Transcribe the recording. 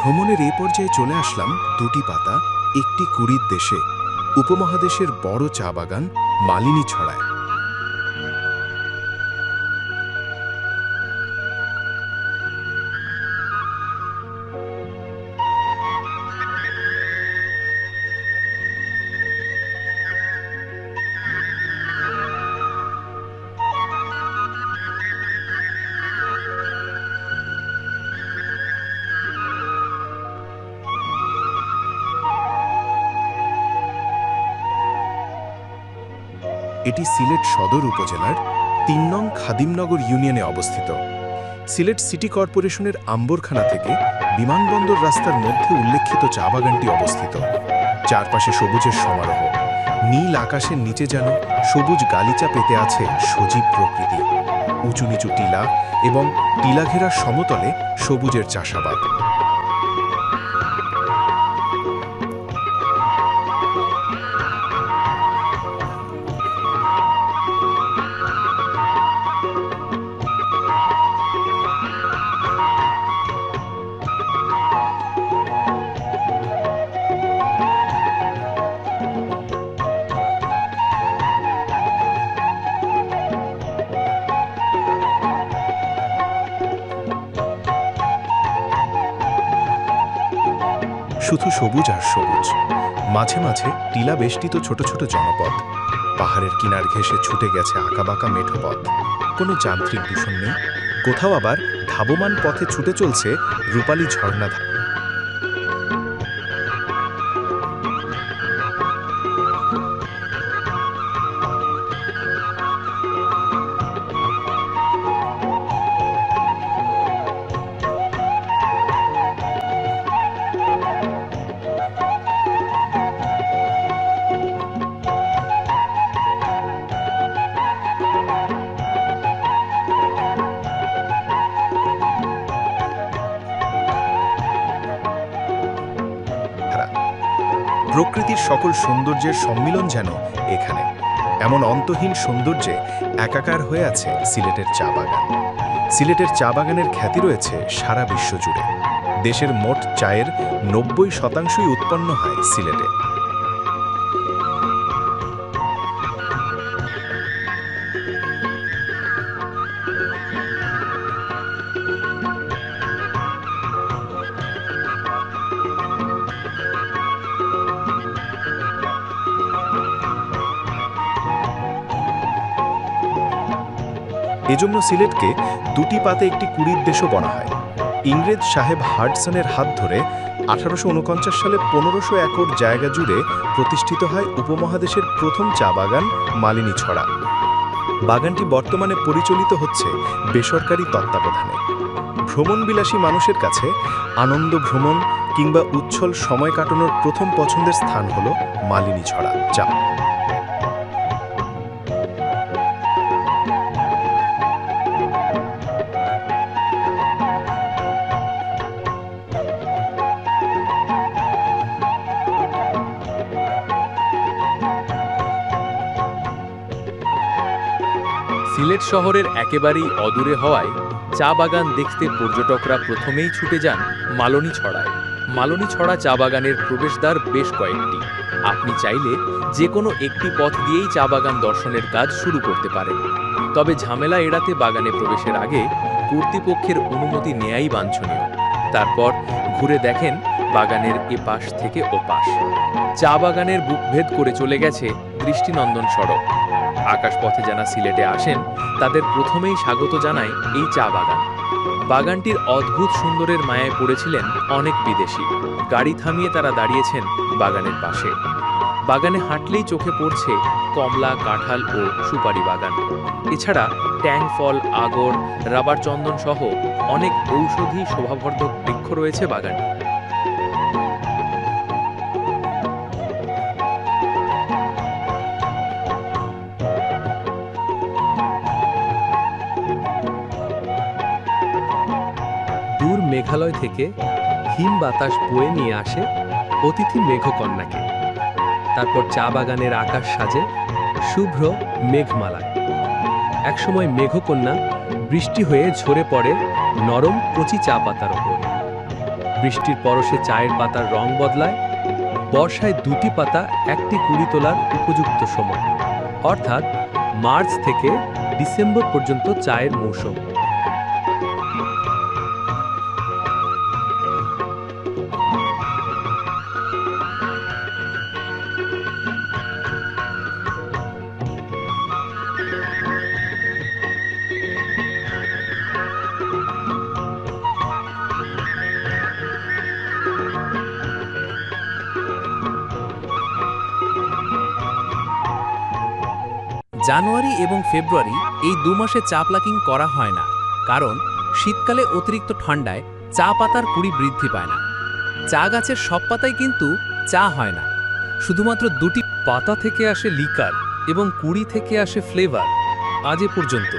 ভ্রমণের এই পর্যায়ে চলে আসলাম দুটি পাতা একটি কুড়ির দেশে, উপমহাদেশের বড় চা বাগান মালিনী ছড়ায়। এটি সিলেট সদর উপজেলার ৩ নং খাদিমনগর ইউনিয়নে অবস্থিত। সিলেট সিটি কর্পোরেশনের আম্বরখানা থেকে বিমানবন্দর রাস্তার মধ্যে উল্লেখিত চা বাগানটি অবস্থিত। চারপাশে সবুজের সমারোহ, নীল আকাশের নিচে যেন সবুজ গালিচা পেতে আছে সজীব প্রকৃতি। উঁচু নিচু টিলা এবং টিলাঘেরা সমতলে সবুজের চাষাবাদ। শুধু সবুজ আর সবুজ, মাঝে মাঝে টিলা বেষ্টিত ছোট ছোট জনপদ। পাহাড়ের কিনার ঘেঁষে ছুটে গেছে আঁকাবাঁকা মেঠো পথ, কোনো যান্ত্রিক দূষণ নেই। কোথাও আবার ধাবমান পথে ছুটে চলছে রূপালী ঝর্ণা। প্রকৃতির সকল সৌন্দর্যের সম্মিলন যেন এখানে। এমন অন্তহীন সৌন্দর্যে একাকার হয়ে আছে সিলেটের চা বাগান। সিলেটের চা বাগানের খ্যাতি রয়েছে সারা বিশ্ব জুড়ে। দেশের মোট চায়ের ৯০% উৎপন্ন হয় সিলেটে। এজন্য সিলেটকে দুটি পাতে একটি কুড়ির দেশও বলা হয়। ইংরেজ সাহেব হাডসনের হাত ধরে ১৮৪৯ সালে ১৫০০ একর জায়গা জুড়ে প্রতিষ্ঠিত হয় উপমহাদেশের প্রথম চা বাগান মালিনী ছড়া। বাগানটি বর্তমানে পরিচালিত হচ্ছে বেসরকারি তত্ত্বাবধানে। ভ্রমণবিলাসী মানুষের কাছে আনন্দ ভ্রমণ কিংবা উচ্ছল সময় কাটানোর প্রথম পছন্দের স্থান হল মালিনী ছড়া চা। সিলেট শহরের একেবারেই অদূরে হওয়ায় চা বাগান দেখতে পর্যটকরা প্রথমেই ছুটে যান মালনী ছড়ায়। মালনী ছড়া চা বাগানের প্রবেশদ্বার বেশ কয়েকটি। আপনি চাইলে যে কোনো একটি পথ দিয়েই চা বাগান দর্শনের কাজ শুরু করতে পারেন। তবে ঝামেলা এড়াতে বাগানে প্রবেশের আগে কর্তৃপক্ষের অনুমতি নেয়াই বাঞ্ছনীয়। তারপর ঘুরে দেখেন বাগানের এপাশ থেকে ওপাশ। চা বাগানের বুকভেদ করে চলে গেছে দৃষ্টিনন্দন সড়ক। আকাশপথে যারা সিলেটে আসেন তাদের প্রথমেই স্বাগত জানায় এই চা বাগান। বাগানটির অদ্ভুত সুন্দরের মায়ায় পড়েছিলেন অনেক বিদেশি। গাড়ি থামিয়ে তারা দাঁড়িয়েছেন বাগানের পাশে। বাগানে হাঁটলেই চোখে পড়ছে কমলা, কাঁঠাল ও সুপারি বাগান। এছাড়া ট্যাং ফল, আগর, রাবার চন্দন সহ অনেক ঔষধি শোভাবর্ধক বৃক্ষ রয়েছে বাগানে। দূর মেঘালয় থেকে হিম বাতাস বয়ে নিয়ে আসে অতিথি মেঘকন্যাকে। তারপর চা বাগানের আকাশ সাজে শুভ্র মেঘমালায়। একসময় মেঘকন্যা বৃষ্টি হয়ে ঝরে পড়ে নরম কচি চা পাতার ওপর। বৃষ্টির পরশে চায়ের পাতার রং বদলায়। বর্ষায় দুটি পাতা একটি কুড়ি তোলার উপযুক্ত সময়, অর্থাৎ মার্চ থেকে ডিসেম্বর পর্যন্ত চায়ের মৌসুম। জানুয়ারি এবং ফেব্রুয়ারি এই 2 মাসে চা প্লাকিং করা হয় না, কারণ শীতকালে অতিরিক্ত ঠান্ডায় চা পাতার কুড়ি বৃদ্ধি পায় না। চা গাছের সব পাতায় কিন্তু চা হয় না, শুধুমাত্র দুটি পাতা থেকে আসে লিকার এবং কুড়ি থেকে আসে ফ্লেভার। আজ এ পর্যন্ত।